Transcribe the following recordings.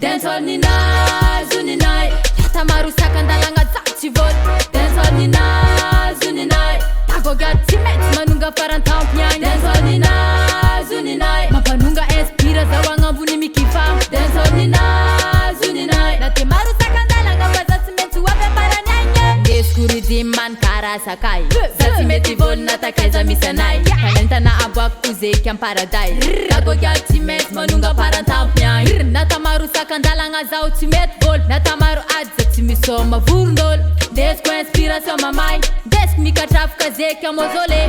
Dancehall Ninay, Ninay, Tamaru sakandalanga tsivol. Dancehall Ninay, Ninay, Dago Gyal timet manunga parantampiang. Dancehall Ninay, Ninay, mapanunga inspira zawanga buni mikifa. Dancehall Ninay, Ninay, na Tamaru sakandalanga bazatsimentu wabe paranyanya. Deskuri diman kara sakai, zatimeti vol natakaiza misanai. Talenta na abwak uzeki amparadai. Dago Gyal timet manunga parantampiang. Na Tamaru sakandalanga zao timet vol. Na Tamaru adza timisoma vurndol. Desko inspiration mamai, desk mikatrafuka zeki amozole.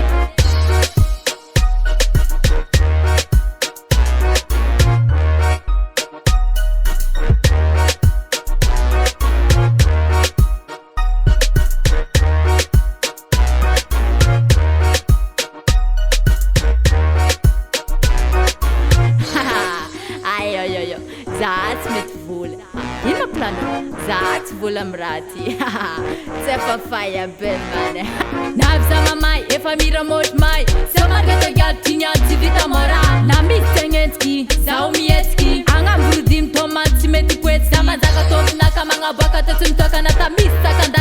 That's mit voll. Ino plano? That's voll am rati. Sefa fire ben mane. Navza mamai e famira mot mai. Sama gata Gyal tinya tivita mora. Na mistengetski, zaumietski. Anga brudim tomat simeti kwet. Sama zaga top na kamanga baka tetum toka na tamisa kanda.